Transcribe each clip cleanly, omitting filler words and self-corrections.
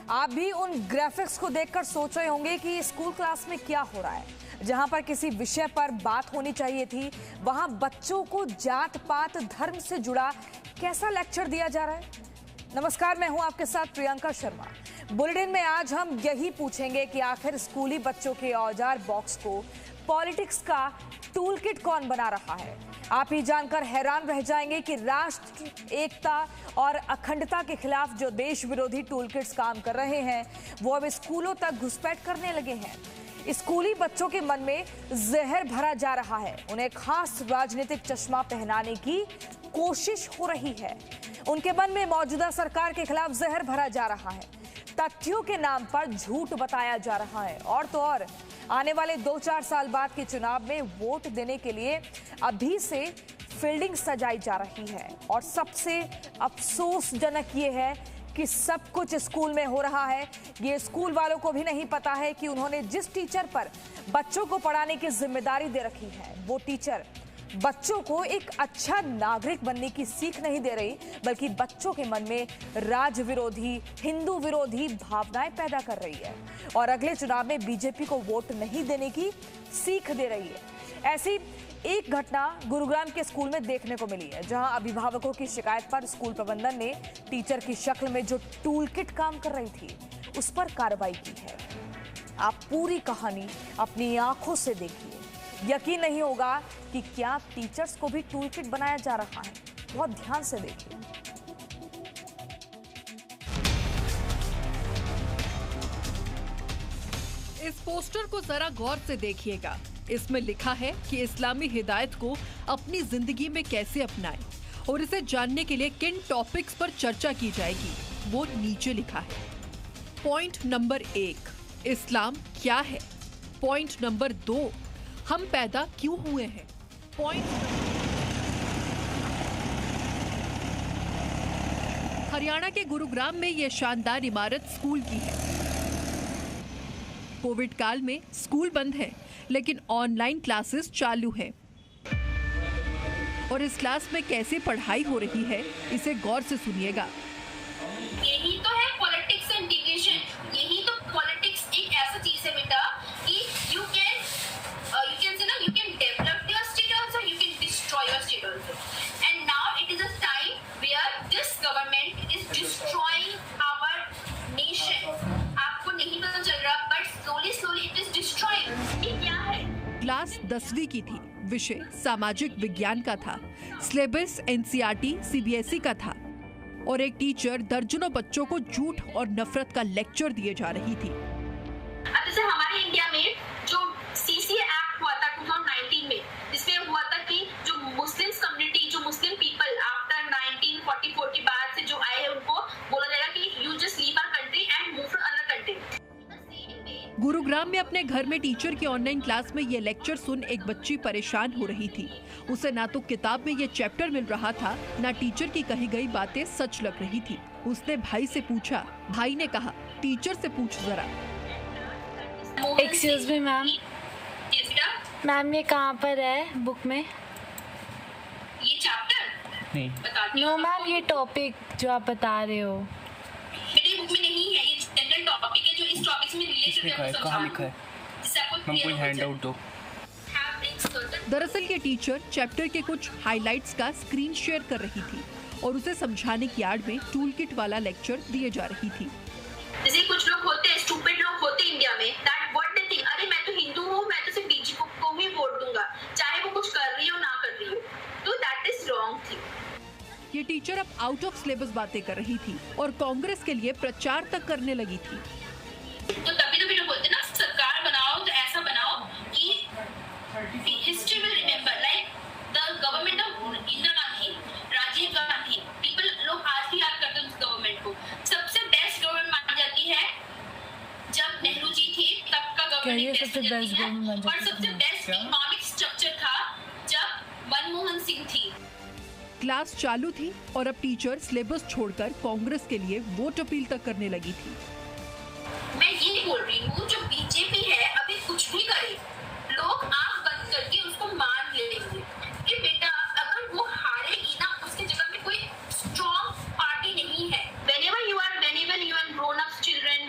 आप भी उन ग्राफिक्स को देखकर सोच रहे होंगे कि स्कूल क्लास में क्या हो रहा है। जहां पर किसी विषय पर बात होनी चाहिए थी, वहां बच्चों को जात पात धर्म से जुड़ा कैसा लेक्चर दिया जा रहा है। नमस्कार, मैं हूं आपके साथ प्रियंका शर्मा। बुलेटिन में आज हम यही पूछेंगे कि आखिर स्कूली बच्चों के औजार बॉक्स को पॉलिटिक्स का टूल किट कौन बना रहा है। आप ही जानकर हैरान रह जाएंगे कि राष्ट्र एकता और अखंडता के खिलाफ जो देश विरोधी टूल किट्स काम कर रहे हैं, वो अब स्कूलों तक घुसपैठ करने लगे हैं। स्कूली बच्चों के मन में जहर भरा जा रहा है, उन्हें खास राजनीतिक चश्मा पहनाने की कोशिश हो रही है। उनके मन में मौजूदा सरकार के खिलाफ जहर भरा जा रहा है, तथ्यों के नाम पर झूठ बताया जा रहा है। और तो और आने वाले 2-4 साल बाद के चुनाव में वोट देने के लिए अभी से फील्डिंग सजाई जा रही है। और सबसे अफसोसजनक ये है कि सब कुछ स्कूल में हो रहा है। ये स्कूल वालों को भी नहीं पता है कि उन्होंने जिस टीचर पर बच्चों को पढ़ाने की जिम्मेदारी दे रखी है, वो टीचर बच्चों को एक अच्छा नागरिक बनने की सीख नहीं दे रही, बल्कि बच्चों के मन में राज विरोधी, हिंदू विरोधी भावनाएं पैदा कर रही है और अगले चुनाव में बीजेपी को वोट नहीं देने की सीख दे रही है। ऐसी एक घटना गुरुग्राम के स्कूल में देखने को मिली है, जहां अभिभावकों की शिकायत पर स्कूल प्रबंधन ने टीचर की शक्ल में जो टूल किट काम कर रही थी, उस पर कार्रवाई की है। आप पूरी कहानी अपनी आंखों से देखिए, यकीन नहीं होगा कि क्या टीचर्स को भी टूल किट बनाया जा रहा है। बहुत ध्यान से देखिए। इस पोस्टर को जरा गौर से देखिएगा। इसमें लिखा है कि इस्लामी हिदायत को अपनी जिंदगी में कैसे अपनाएं और इसे जानने के लिए किन टॉपिक्स पर चर्चा की जाएगी, वो नीचे लिखा है। पॉइंट नंबर 1, इस्लाम क्या है। पॉइंट नंबर 2, हम पैदा क्यों हुए हैं। पॉइंट हरियाणा के गुरुग्राम में यह शानदार इमारत स्कूल की है। कोविड काल में स्कूल बंद है, लेकिन ऑनलाइन क्लासेस चालू हैं। और इस क्लास में कैसे पढ़ाई हो रही है, इसे गौर से सुनिएगा। यही तो है पॉलिटिक्स एंड डिवीजन। यही तो पॉलिटिक्स एक ऐसा चीज है बेटा कि you can develop your state also, you can destroy your state also. And now it is a time where this government is destroying our nation. आपको नहीं पता चल रहा, but slowly it is destroying. ये क्या है? क्लास 10वीं की थी, विषय सामाजिक विज्ञान का था, सिलेबस एनसीईआरटी सीबीएसई का था और एक टीचर दर्जनों बच्चों को झूठ और नफरत का लेक्चर दिए जा रही थी। अब जैसे हमारे इंडिया में जो सीसीए एक्ट हुआ था 2019 में, जिसमें हुआ था कि जो मुस्लिम कम्युनिटी, जो मुस्लिम पीपल आफ्टर 1944 के बाद से जो आए हैं, उनको बोला जाएगा कि you just leave our country and move to another country. Gurugram में अपने घर में टीचर की ऑनलाइन क्लास में ये लेक्चर सुन एक बच्ची परेशान हो रही थी। उसे ना तो किताब में ये चैप्टर मिल रहा था, ना टीचर की कही गई बातें सच लग रही थी। उसने भाई से पूछा, भाई ने कहा टीचर से पूछ जरा। एक्सक्यूज मी मैम, मैम ये कहाँ पर है बुक में? ये चैप्टर नहीं, नो मैम, ये टॉपिक जो आप बता रहे हो मेरी बुक में नहीं है। ये जनरल टॉपिक है जो इस टॉपिक में रिलेटेड है। कहाँ लिखा है? हम कोई हैंड आउट दो। दरअसल ये टीचर चैप्टर के कुछ हाइलाइट्स का स्क्रीन शेयर कर रही थी और उसे समझाने की आड़ में टूल किट वाला लेक्चर दिए जा रही थी। जैसे कुछ लोग होते हैं, स्टूपिड लोग होते हैं इंडिया में, दैट व्हाट दे थिंक, अरे मैं तो हिंदू हूँ, मैं तो सिर्फ बीजेपी को ही वोट दूंगा, चाहे वो कुछ कर रही हो ना कर रही हो। तो दैट इज रॉन्ग थिंग। ये टीचर अब आउट ऑफ सिलेबस बातें कर रही थी और कांग्रेस के लिए प्रचार तक करने लगी थी। तो तभी तो लोग बोलते ना, सरकार बनाओ तो ऐसा बनाओ कि history will remember, like the government of Indira Gandhi, Rajiv Gandhi, people लोग आज भी याद करते हैं उस गवर्नमेंट को। सबसे बेस्ट गवर्नमेंट मानी जाती है जब नेहरू जी थे, तब का गवर्नमेंट बेस्ट है। और सबसे बेस्ट इकोनॉमिक स्ट्रक्चर था जब मनमोहन सिंह थी। क्लास चालू थी और अब टीचर सिलेबस छोड़कर कांग्रेस के लिए वोट अपील तक करने लगी थी। मैं ये बोल रही हूँ, जो बीजेपी है अभी कुछ भी करे, लोग आंख बंद करके उसको मान लेंगे कि बेटा अगर वो हारेगी ना, उसकी जगह में कोई स्ट्रॉन्ग पार्टी नहीं है। Whenever you are grown up children,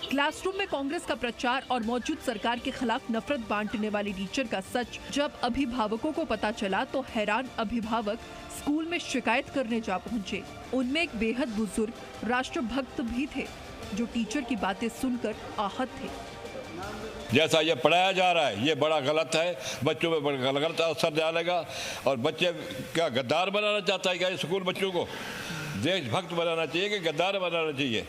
classroom में कांग्रेस का प्रचार और मौजूद सरकार के खिलाफ नफरत बांटने वाली टीचर का सच जब अभिभावकों को पता चला तो हैरान अभिभावक स्कूल में शिकायत करने जा पहुंचे। उनमें एक बेहद बुजुर्ग राष्ट्रभक्त भी थे जो टीचर की बातें सुनकर आहत थे। जैसा ये पढ़ाया जा रहा है ये बड़ा गलत है, बच्चों में बड़ा गलत असर डालेगा और बच्चे क्या गद्दार बनाना चाहता है क्या स्कूल बच्चों को? देशभक्त बनाना चाहिए कि गद्दार बनाना चाहिए?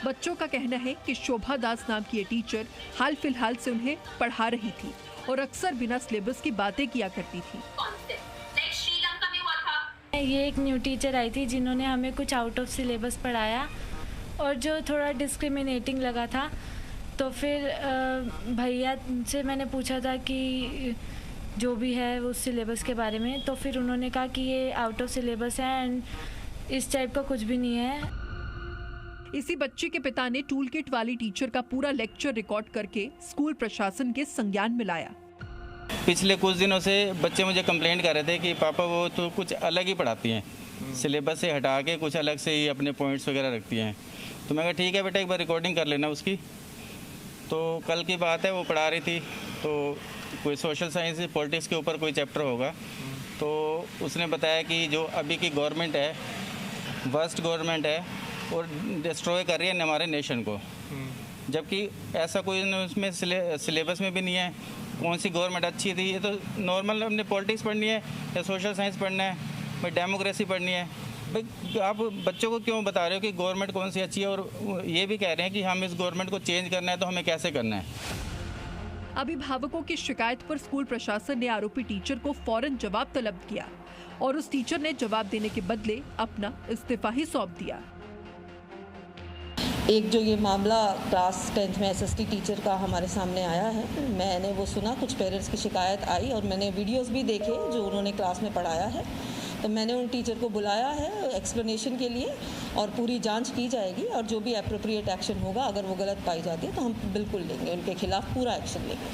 बच्चों का कहना है कि शोभा दास नाम की ये टीचर हाल फिलहाल से उन्हें पढ़ा रही थी और अक्सर बिना सिलेबस की बातें किया करती थी। ये एक न्यू टीचर आई थी जिन्होंने हमें कुछ आउट ऑफ सिलेबस पढ़ाया और जो थोड़ा डिस्क्रिमिनेटिंग लगा था, तो फिर भैया से मैंने पूछा था कि जो भी है उस सिलेबस के बारे में, तो फिर उन्होंने कहा कि ये आउट ऑफ सिलेबस है एंड इस टाइप का कुछ भी नहीं है। इसी बच्चे के पिता ने टूल किट वाली टीचर का पूरा लेक्चर रिकॉर्ड करके स्कूल प्रशासन के संज्ञान में लाया। पिछले कुछ दिनों से बच्चे मुझे कंप्लेंट कर रहे थे कि पापा वो तो कुछ अलग ही पढ़ाती हैं, सिलेबस से हटा के कुछ अलग से ही अपने पॉइंट्स वगैरह रखती हैं। तो मैं कहा ठीक है बेटा एक बार रिकॉर्डिंग कर लेना उसकी। तो कल की बात है, वो पढ़ा रही थी तो कोई सोशल साइंस पॉलिटिक्स के ऊपर कोई चैप्टर होगा, तो उसने बताया कि जो अभी की गवर्नमेंट है वर्स्ट गवर्नमेंट है और डिस्ट्रॉय कर रही है हमारे नेशन को, जबकि ऐसा कोई उसमें सिलेबस में भी नहीं है। कौन सी गवर्नमेंट अच्छी थी? ये तो नॉर्मल हमने पॉलिटिक्स पढ़नी है या सोशल साइंस पढ़ना है, भाई डेमोक्रेसी पढ़नी है। भाई आप बच्चों को क्यों बता रहे हो कि गवर्नमेंट कौन सी अच्छी है और ये भी कह रहे हैं कि हम इस गवर्नमेंट को चेंज करना है तो हमें कैसे करना है? अभिभावकों की शिकायत पर स्कूल प्रशासन ने आरोपी टीचर को फौरन जवाब तलब किया और उस टीचर ने जवाब देने के बदले अपना इस्तीफा ही सौंप दिया। एक जो ये मामला क्लास 10th में एसएसटी टीचर का हमारे सामने आया है, मैंने वो सुना, कुछ पेरेंट्स की शिकायत आई और मैंने वीडियोस भी देखे जो उन्होंने क्लास में पढ़ाया है। तो मैंने उन टीचर को बुलाया है एक्सप्लेनेशन के लिए और पूरी जांच की जाएगी और जो भी एप्रोप्रिएट एक्शन होगा, अगर वो गलत पाई जाती है तो हम बिल्कुल लेंगे, उनके खिलाफ पूरा एक्शन लेंगे।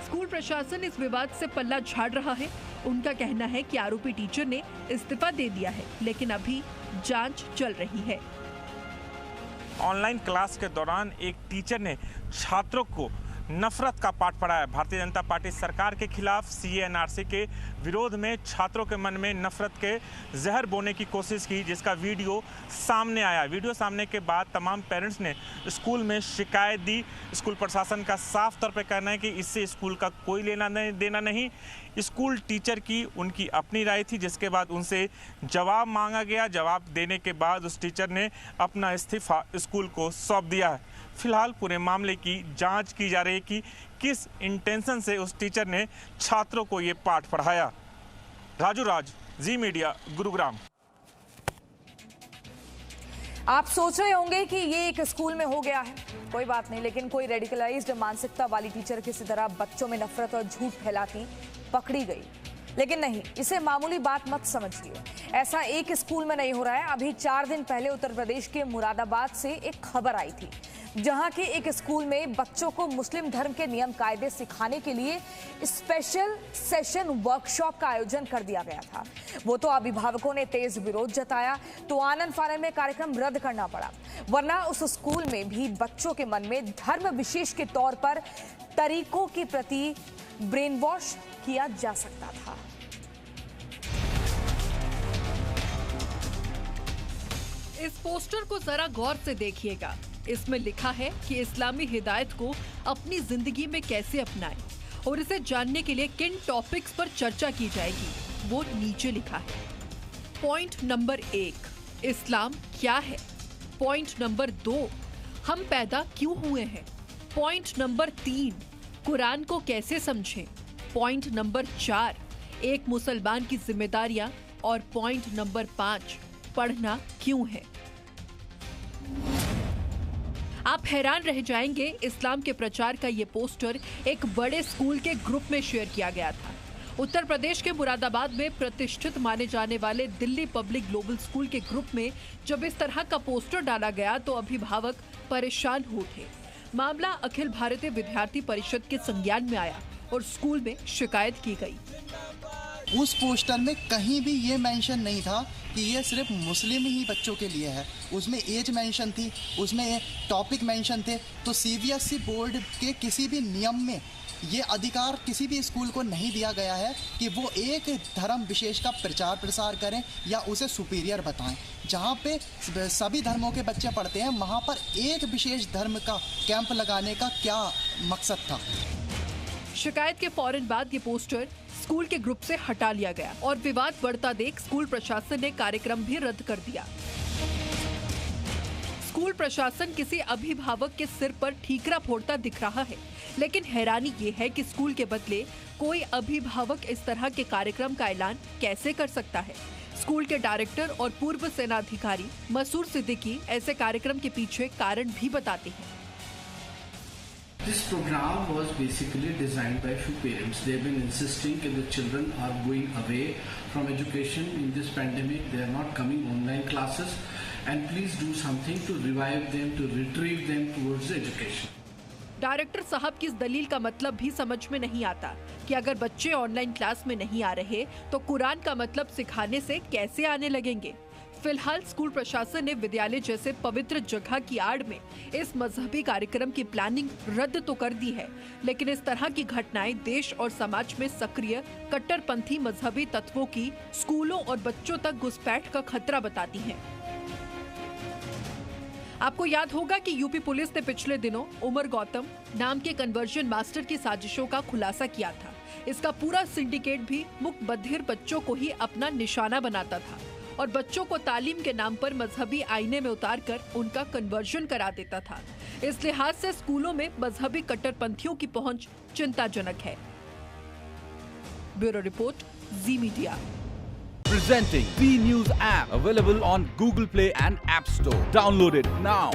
स्कूल प्रशासन इस विवाद से पल्ला झाड़ रहा है। उनका कहना है कि आरोपी टीचर ने इस्तीफा दे दिया है, लेकिन अभी जांच चल रही है। ऑनलाइन क्लास के दौरान एक टीचर ने छात्रों को नफरत का पाठ पढ़ाया। भारतीय जनता पार्टी सरकार के खिलाफ सीए एनआरसी के विरोध में छात्रों के मन में नफरत के जहर बोने की कोशिश की, जिसका वीडियो सामने आया। वीडियो सामने के बाद तमाम पेरेंट्स ने स्कूल में शिकायत दी। स्कूल प्रशासन का साफ तौर पर कहना है कि इससे स्कूल का कोई लेना देना नहीं। स्कूल टीचर की उनकी अपनी राय थी, जिसके बाद उनसे जवाब मांगा गया। जवाब देने के बाद उस टीचर ने अपना इस्तीफा स्कूल को सौंप दिया है। फिलहाल पूरे मामले की जांच की जा रही है कि किस इंटेंशन से उस टीचर ने छात्रों को ये पाठ पढ़ाया। राजू राज, जी मीडिया, गुरुग्राम। आप सोच रहे होंगे कि ये एक स्कूल में हो गया है, कोई बात नहीं, लेकिन कोई रेडिकलाइज्ड मानसिकता वाली टीचर किसी तरह बच्चों में नफरत और झूठ फैलाती पकड़ी गई। लेकिन नहीं, इसे मामूली बात मत समझिए। ऐसा एक स्कूल में नहीं हो रहा है। अभी 4 दिन पहले उत्तर प्रदेश के मुरादाबाद से एक खबर आई थी, जहां के एक स्कूल में बच्चों को मुस्लिम धर्म के नियम कायदे सिखाने के लिए स्पेशल सेशन वर्कशॉप का आयोजन कर दिया गया था। वो तो अभिभावकों ने तेज विरोध जताया तो आनन फानन में कार्यक्रम रद्द करना पड़ा, वरना उस स्कूल में भी बच्चों के मन में धर्म विशेष के तौर पर तरीकों के प्रति ब्रेन वॉश किया जा सकता था। इस पोस्टर को जरा गौर से देखिएगा। इसमें लिखा है कि इस्लामी हिदायत को अपनी जिंदगी में कैसे अपनाएं और इसे जानने के लिए किन टॉपिक्स पर चर्चा की जाएगी, वो नीचे लिखा है। पॉइंट नंबर 1, इस्लाम क्या है। पॉइंट नंबर 2, हम पैदा क्यों हुए हैं। पॉइंट नंबर 3, कुरान को कैसे समझें। पॉइंट नंबर 4, एक मुसलमान की जिम्मेदारियां। और पॉइंट नंबर 5, पढ़ना क्यों है। आप हैरान रह जाएंगे, इस्लाम के प्रचार का ये पोस्टर एक बड़े स्कूल के ग्रुप में शेयर किया गया था। उत्तर प्रदेश के मुरादाबाद में प्रतिष्ठित माने जाने वाले दिल्ली पब्लिक ग्लोबल स्कूल के ग्रुप में जब इस तरह का पोस्टर डाला गया तो अभिभावक परेशान हो उठे। मामला अखिल भारतीय विद्यार्थी परिषद के संज्ञान में आया और स्कूल में शिकायत की गई। उस पोस्टर में कहीं भी ये मेंशन नहीं था कि ये सिर्फ मुस्लिम ही बच्चों के लिए है। उसमें एज मेंशन थी, उसमें टॉपिक मेंशन थे। तो सीबीएसई बोर्ड के किसी भी नियम में ये अधिकार किसी भी स्कूल को नहीं दिया गया है कि वो एक धर्म विशेष का प्रचार प्रसार करें या उसे सुपीरियर बताएं। जहाँ पे सभी धर्मों के बच्चे पढ़ते हैं, वहाँ पर एक विशेष धर्म का कैंप लगाने का क्या मकसद था। शिकायत के फौरन बाद ये पोस्टर स्कूल के ग्रुप से हटा लिया गया और विवाद बढ़ता देख स्कूल प्रशासन ने कार्यक्रम भी रद्द कर दिया। स्कूल प्रशासन किसी अभिभावक के सिर पर ठीकरा फोड़ता दिख रहा है, लेकिन हैरानी ये है कि स्कूल के बदले कोई अभिभावक इस तरह के कार्यक्रम का ऐलान कैसे कर सकता है। स्कूल के डायरेक्टर और पूर्व सेनाधिकारी मसूर सिद्दीकी ऐसे कार्यक्रम के पीछे कारण भी बताते हैं। This program was basically designed by few parents. They've been insisting that the children are going away from education in this pandemic. They are not coming online classes, and please do something to revive them, to retrieve them towards education. Director साहब की इस दलील का मतलब भी समझ में नहीं आता कि अगर बच्चे ऑनलाइन क्लास में नहीं आ रहे तो कुरान का मतलब सिखाने से कैसे आने लगेंगे। फिलहाल स्कूल प्रशासन ने विद्यालय जैसे पवित्र जगह की आड़ में इस मजहबी कार्यक्रम की प्लानिंग रद्द तो कर दी है, लेकिन इस तरह की घटनाएं देश और समाज में सक्रिय कट्टरपंथी मजहबी तत्वों की स्कूलों और बच्चों तक घुसपैठ का खतरा बताती हैं। आपको याद होगा कि यूपी पुलिस ने पिछले दिनों उमर गौतम नाम के कन्वर्जन मास्टर की साजिशों का खुलासा किया था। इसका पूरा सिंडिकेट भी मुक बधिर बच्चों को ही अपना निशाना बनाता था और बच्चों को तालीम के नाम पर मजहबी आईने में उतारकर उनका कन्वर्जन करा देता था। इस लिहाज से स्कूलों में मजहबी कट्टरपंथियों की पहुंच चिंताजनक है। Bureau report, ji media. Presenting B News app, available on Google Play and App Store. Download it now.